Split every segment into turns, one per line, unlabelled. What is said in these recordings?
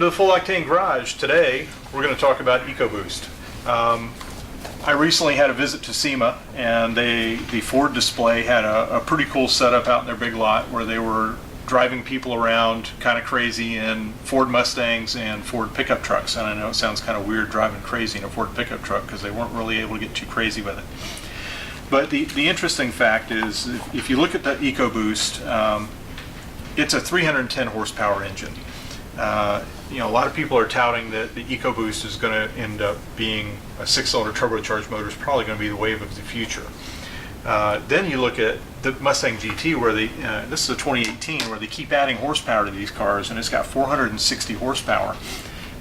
to the Full Octane Garage. Today we're going to talk about EcoBoost. I recently had a visit to SEMA, and the Ford display had a pretty cool setup out in their big lot where they were driving people around kind of crazy in Ford Mustangs and Ford pickup trucks. And I know it sounds kind of weird driving crazy in a Ford pickup truck because they weren't really able to get too crazy with it. But the interesting fact is, if you look at the EcoBoost, it's a 310 horsepower engine. A lot of people are touting that the EcoBoost is going to end up being a 6-cylinder turbocharged motor. Is probably going to be the wave of the future. Then you look at the Mustang GT, where this is a 2018, where they keep adding horsepower to these cars, and it's got 460 horsepower.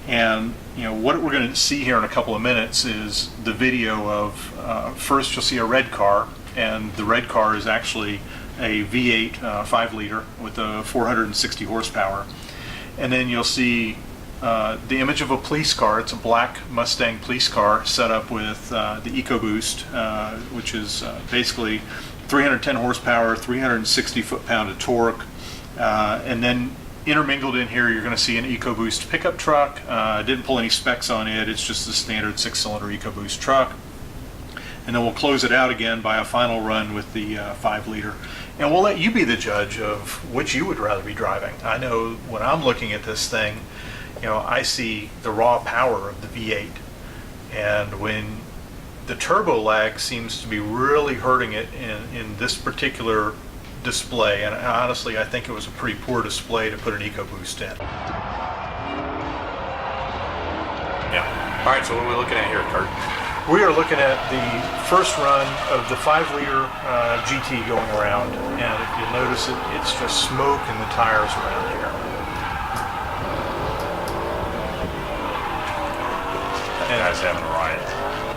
And what we're going to see here in a couple of minutes is the video of first you'll see a red car, and the red car is actually a V8 5-liter with a 460 horsepower. And then you'll see the image of a police car. It's a black Mustang police car set up with the EcoBoost, which is basically 310 horsepower, 360 foot-pound of torque. And then intermingled in here, you're going to see an EcoBoost pickup truck. Didn't pull any specs on it. It's just the standard 6-cylinder EcoBoost truck. And then we'll close it out again by a final run with the 5-liter. And we'll let you be the judge of which you would rather be driving. I know when I'm looking at this thing, I see the raw power of the V8. And when the turbo lag seems to be really hurting it in this particular display, and honestly I think it was a pretty poor display to put an EcoBoost in.
Yeah. All right, so what are we looking at here, Kurt?
We are looking at the first run of the 5-liter GT going around, and if you'll notice it's just smoke in the tires around here.
That guy's having a riot.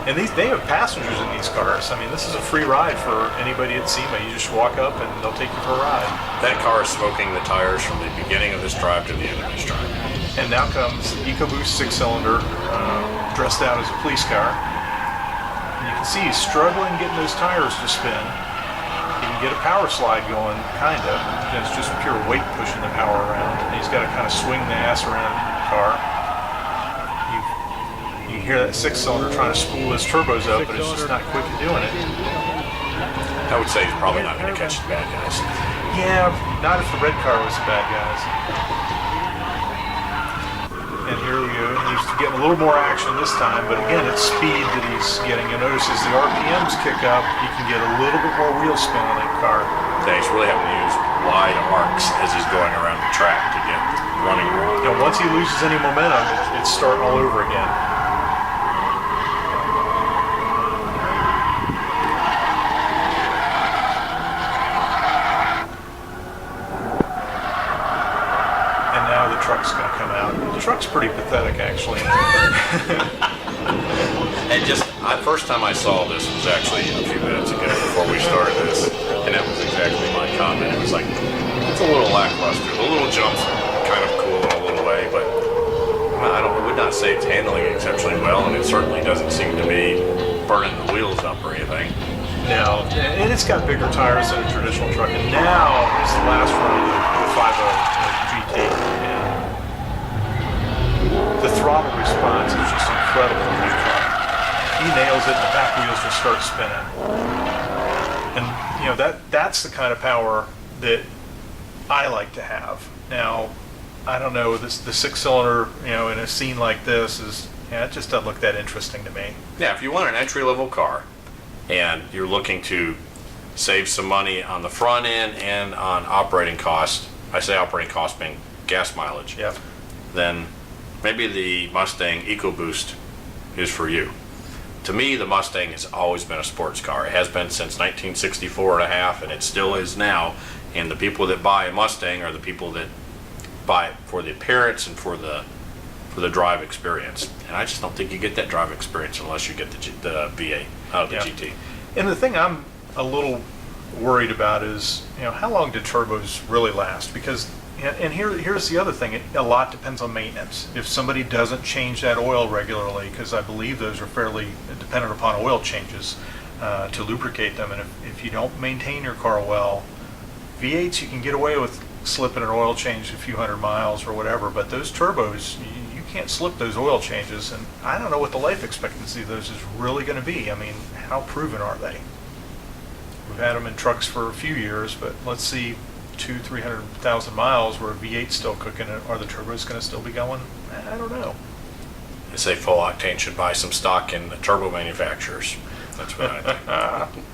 And they have passengers in these cars. I mean, this is a free ride for anybody at SEMA. You just walk up and they'll take you for a ride.
That car is smoking the tires from the beginning of this drive to the end of this drive.
And now comes the EcoBoost 6-cylinder, dressed out as a police car. And you can see he's struggling getting those tires to spin. He can get a power slide going, kind of. It's just pure weight pushing the power around. And he's got to kind of swing the ass around the car. You hear that 6-cylinder trying to spool his turbos up, but it's just not quick at doing it.
I would say he's probably not going to catch the bad guys.
Yeah, not if the red car was the bad guys. And here we go. He's getting a little more action this time, but again, it's speed that he's getting. You'll notice as the RPMs kick up, you can get a little bit more wheel spin on that car.
Yeah, he's really having to use wide arcs as he's going around the track to get running room.
Once he loses any momentum, it's starting all over again. Truck's going to come out. The truck's pretty pathetic, actually.
And first time I saw this was actually a few minutes ago before we started this, and that was exactly my comment. It was like, it's a little lackluster. The little jumps kind of cool in a little way, but I would not say it's handling exceptionally well, and it certainly doesn't seem to be burning the wheels up or anything.
No, and it's got bigger tires than a traditional truck. And now is the last run of the 5.0 GT. The throttle response is just incredible in this truck. He nails it and the back wheels just start spinning. And that's the kind of power that I like to have. Now, I don't know, the 6-cylinder, in a scene like this it just doesn't look that interesting to me.
Yeah, if you want an entry-level car and you're looking to save some money on the front end and on operating costs, I say operating costs being gas mileage,
yep,
then maybe the Mustang EcoBoost is for you. To me, the Mustang has always been a sports car. It has been since 1964 and a half, and it still is now. And the people that buy a Mustang are the people that buy it for the appearance and for the drive experience. And I just don't think you get that drive experience unless you get the V8 out of the GT.
And the thing I'm a little worried about is, how long do turbos really last? Because and here's the other thing, a lot depends on maintenance. If somebody doesn't change that oil regularly, because I believe those are fairly dependent upon oil changes to lubricate them, and if you don't maintain your car well, V8s you can get away with slipping an oil change a few hundred miles or whatever, but those turbos, can't slip those oil changes, and I don't know what the life expectancy of those is really going to be. I mean, how proven are they? We've had them in trucks for a few years, but let's see 200,000-300,000 miles where a V8's still cooking. Are the turbos going to still be going? I don't know.
They say full octane should buy some stock in the turbo manufacturers. That's what I think.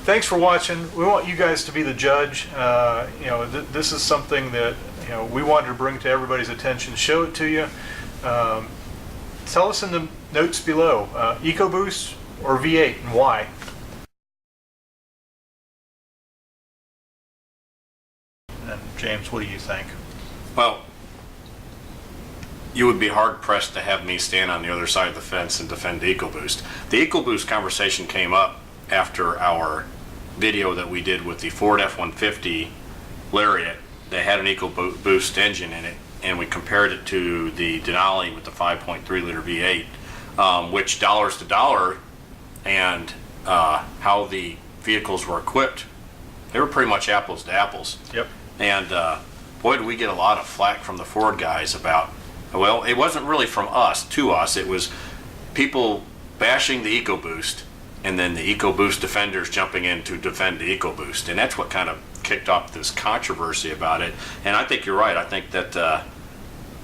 Thanks for watching. We want you guys to be the judge. This is something that we wanted to bring to everybody's attention. Show it to you. Tell us in the notes below, EcoBoost or V8 and why. And James, what do you think?
Well, you would be hard-pressed to have me stand on the other side of the fence and defend the EcoBoost. The EcoBoost conversation came up after our video that we did with the Ford F-150 Lariat that had an EcoBoost engine in it, and we compared it to the Denali with the 5.3 liter V8, which dollars to dollar and how the vehicles were equipped, they were pretty much apples to apples.
Yep.
And boy, did we get a lot of flack from the Ford guys about, well, it wasn't really from us to us, it was people bashing the EcoBoost and then the EcoBoost defenders jumping in to defend the EcoBoost, and that's what kind of kicked off this controversy about it. And I think you're right. I think that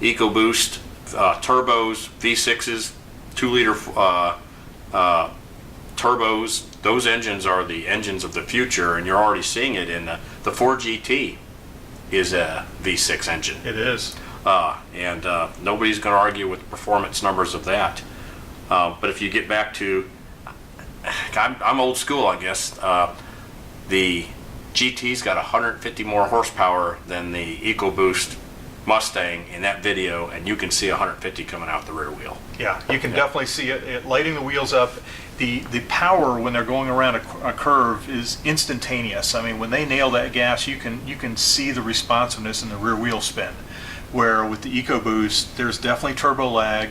EcoBoost turbos, V6s, 2-liter turbos, those engines are the engines of the future, and you're already seeing it in the Ford GT is a V6 engine.
It is.
And nobody's going to argue with the performance numbers of that. But if you get back to, I'm old school, I guess. The GT's got 150 more horsepower than the EcoBoost Mustang in that video, and you can see 150 coming out the rear wheel.
Yeah, you can definitely see it lighting the wheels up. The power when they're going around a curve is instantaneous. I mean, when they nail that gas, you can see the responsiveness in the rear wheel spin. Where with the EcoBoost, there's definitely turbo lag,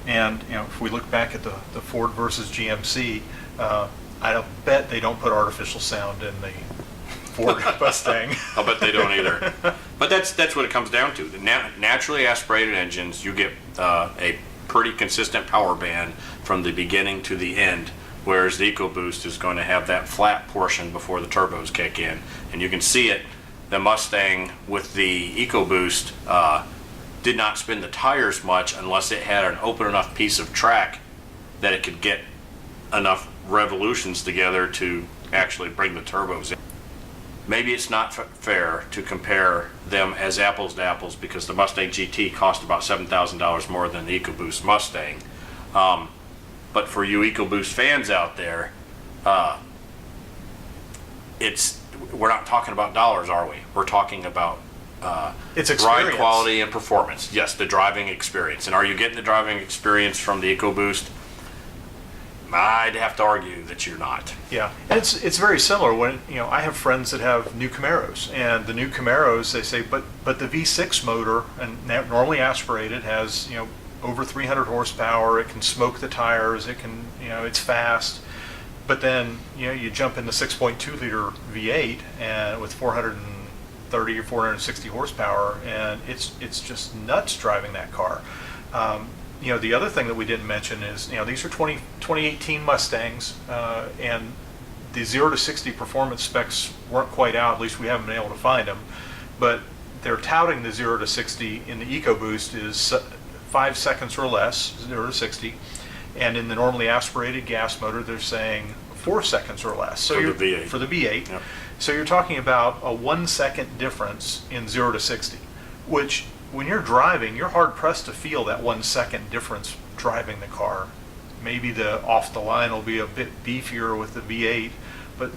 and if we look back at the Ford versus GMC, I don't bet they don't put artificial sound in the Ford Mustang.
I'll bet they don't either. But that's what it comes down to. The naturally aspirated engines, you get a pretty consistent power band from the beginning to the end, whereas the EcoBoost is going to have that flat portion before the turbos kick in. And you can see it. The Mustang with the EcoBoost did not spin the tires much unless it had an open enough piece of track that it could get enough revolutions together to actually bring the turbos in. Maybe it's not fair to compare them as apples to apples because the Mustang GT cost about $7,000 more than the EcoBoost Mustang. But for you EcoBoost fans out there, we're not talking about dollars, are we? We're talking about
it's
ride quality and performance. Yes, the driving experience. And are you getting the driving experience from the EcoBoost? I'd have to argue that you're not.
Yeah, and it's very similar. When I have friends that have new Camaros, and the new Camaros, they say, but the V6 motor, and normally aspirated, has over 300 horsepower. It can smoke the tires. It can it's fast. But then you jump into 6.2 liter V8 and with 430 or 460 horsepower, and it's just nuts driving that car. The other thing that we didn't mention is these are 2018 Mustangs, and the 0 to 60 performance specs weren't quite out. At least we haven't been able to find them. But they're touting the 0 to 60 in the EcoBoost is 5 seconds or less, 0 to 60. And in the normally aspirated gas motor, they're saying 4 seconds or less. So
for the V8.
For the V8.
Yep.
So you're talking about a 1 second difference in 0 to 60, which when you're driving, you're hard pressed to feel that 1 second difference driving the car. Maybe the off the line will be a bit beefier with the V8, but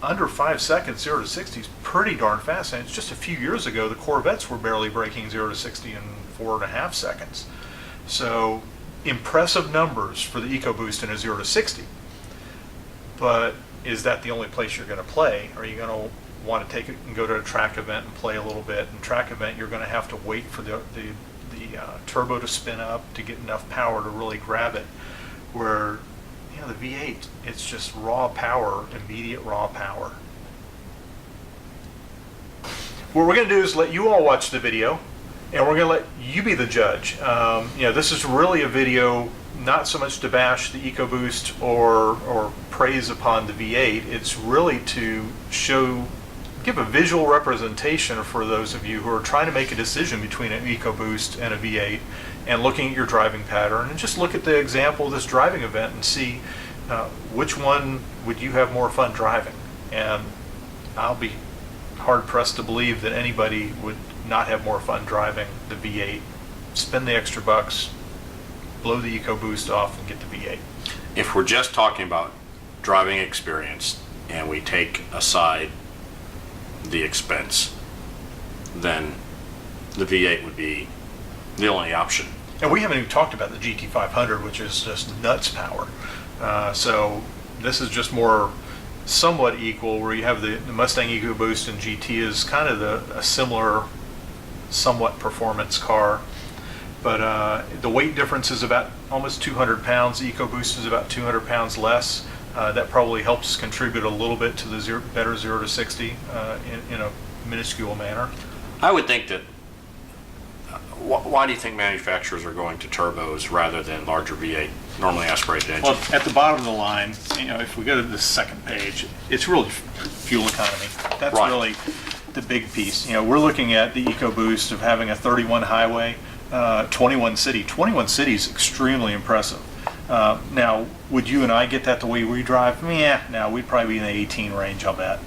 under 5 seconds, 0 to 60 is pretty darn fast. And it's just a few years ago, the Corvettes were barely breaking 0 to 60 in 4.5 seconds. So impressive numbers for the EcoBoost in a 0 to 60. But is that the only place you're going to play? Are you going to want to take it and go to a track event and play a little bit? And track event, you're going to have to wait for the turbo to spin up to get enough power to really grab it. Where the V8, it's just raw power, immediate raw power. What we're going to do is let you all watch the video, and we're going to let you be the judge. This is really a video not so much to bash the EcoBoost or praise upon the V8. It's really to give a visual representation for those of you who are trying to make a decision between an EcoBoost and a V8, and looking at your driving pattern, and just look at the example of this driving event and see which one would you have more fun driving. And I'll be hard pressed to believe that anybody would not have more fun driving the V8. Spend the extra bucks, blow the EcoBoost off, and get the V8.
If we're just talking about driving experience and we take aside the expense, then the V8 would be the only option.
And we haven't even talked about the GT500, which is just nuts power. So this is just more somewhat equal, where you have the Mustang EcoBoost, and GT is kind of a similar, somewhat performance car. But the weight difference is about almost 200 pounds. The EcoBoost is about 200 pounds less. That probably helps contribute a little bit to the better 0 to 60 in a minuscule manner.
I would think that, why do you think manufacturers are going to turbos rather than larger V8, normally aspirated engine?
Well, at the bottom of the line, if we go to the second page, it's really fuel economy. That's
right.
Really the big piece. We're looking at the EcoBoost of having a 31 highway, 21 city. 21 city is extremely impressive. Now, would you and I get that the way we drive? No, we'd probably be in the 18 range, I'll bet.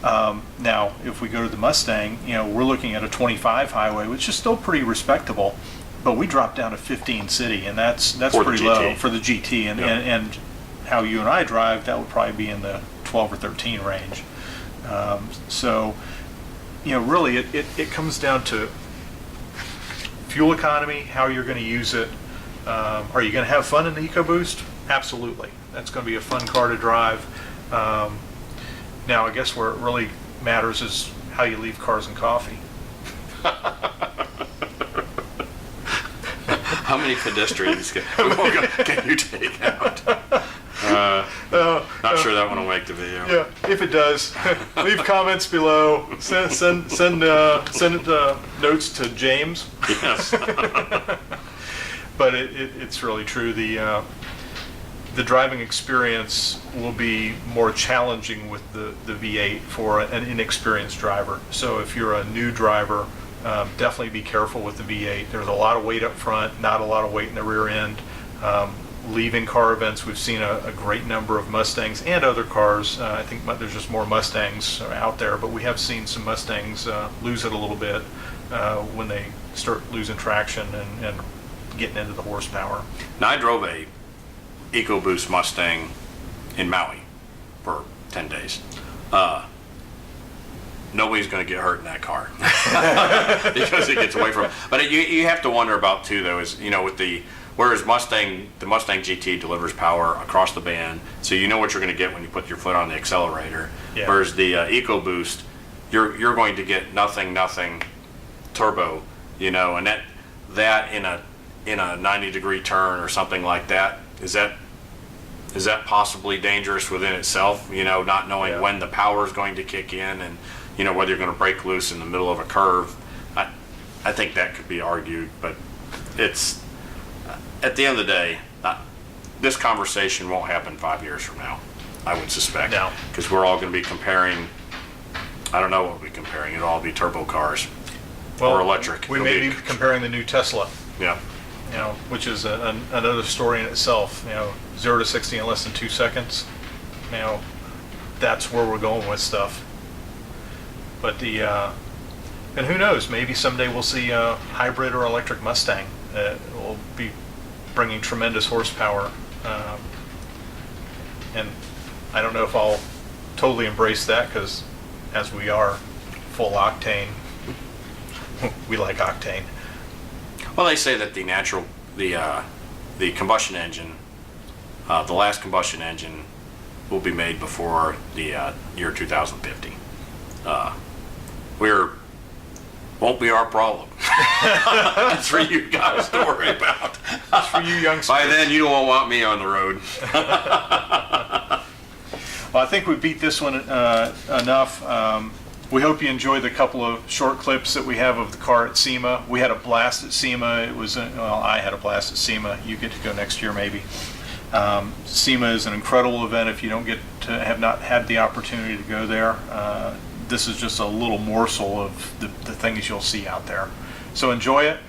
Now, if we go to the Mustang, we're looking at a 25 highway, which is still pretty respectable, but we drop down to 15 city, and that's pretty low for the GT. And how you and I drive, that would probably be in the 12 or 13 range. So, really, it comes down to fuel economy, how you're going to use it. Are you going to have fun in the EcoBoost? Absolutely. That's going to be a fun car to drive. Now, I guess where it really matters is how you leave cars and coffee.
How many pedestrians can you take out? Not sure that one will make the video.
Yeah, if it does, leave comments below. Send notes to James.
Yes.
But it's really true. The driving experience will be more challenging with the V8 for an inexperienced driver. So if you're a new driver, definitely be careful with the V8. There's a lot of weight up front, not a lot of weight in the rear end. Leaving car events, we've seen a great number of Mustangs and other cars. I think there's just more Mustangs out there, but we have seen some Mustangs lose it a little bit when they start losing traction and getting into the horsepower.
Now, I drove a EcoBoost Mustang in Maui for 10 days. Nobody's going to get hurt in that car because it gets away from. But you have to wonder about too, though, is with whereas the Mustang GT delivers power across the band, so you know what you're going to get when you put your foot on the accelerator.
Yeah.
Whereas the EcoBoost, you're going to get nothing turbo, and that in a 90-degree turn or something like that. Is that possibly dangerous within itself? Not knowing when the power is going to kick in, and whether you're going to break loose in the middle of a curve. I think that could be argued, but it's at the end of the day, this conversation won't happen 5 years from now, I would suspect.
No.
Because we're all going to be comparing. I don't know what we'll be comparing. It'll all be turbo cars or electric.
We may be comparing the new Tesla.
Yeah.
Which is another story in itself. 0 to 60 in less than 2 seconds. That's where we're going with stuff. But and who knows? Maybe someday we'll see a hybrid or electric Mustang that will be bringing tremendous horsepower. And I don't know if I'll totally embrace that, because as we are full octane, we like octane.
Well, they say that the combustion engine, the last combustion engine, will be made before the year 2050. Won't be our problem. That's for you guys to worry about.
That's for you youngsters.
By then, you don't want me on the road.
Well, I think we beat this one enough. We hope you enjoyed the couple of short clips that we have of the car at SEMA. We had a blast at SEMA. I had a blast at SEMA. You get to go next year maybe. SEMA is an incredible event if you don't have not had the opportunity to go there. This is just a little morsel of the things you'll see out there. So enjoy it.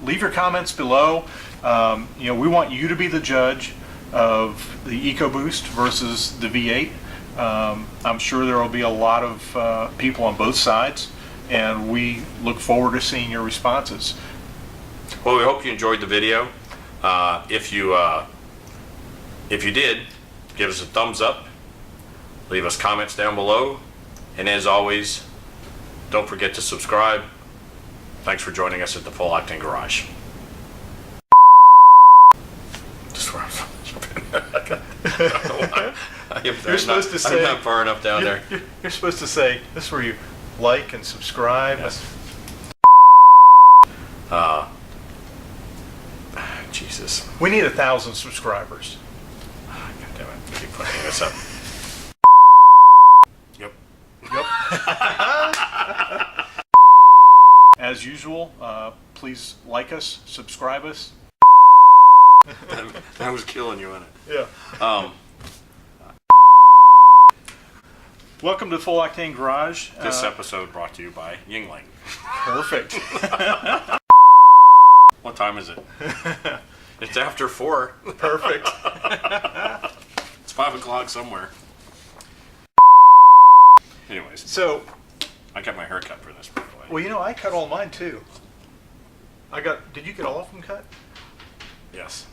Leave your comments below. We want you to be the judge of the EcoBoost versus the V8. I'm sure there will be a lot of people on both sides, and we look forward to seeing your responses.
Well, we hope you enjoyed the video. If you did, give us a thumbs up, leave us comments down below, and as always, don't forget to subscribe. Thanks for joining us at the Full Octane Garage. Just where
You're supposed to say,
I'm not far enough down there.
You're supposed to say, this is where you like and subscribe.
Yes. Jesus.
We need 1,000 subscribers.
God damn it. Keep putting this up. Yep.
As usual, please like us, subscribe us.
That was killing you, wasn't
Yeah.
it?
Welcome to Full Octane Garage.
This episode brought to you by Yingling.
Perfect.
What time is it? It's after 4.
Perfect.
It's 5 o'clock somewhere. Anyways,
So,
I got my hair cut for this, by the way.
well, I cut all mine too. Did you get all of them cut?
Yes.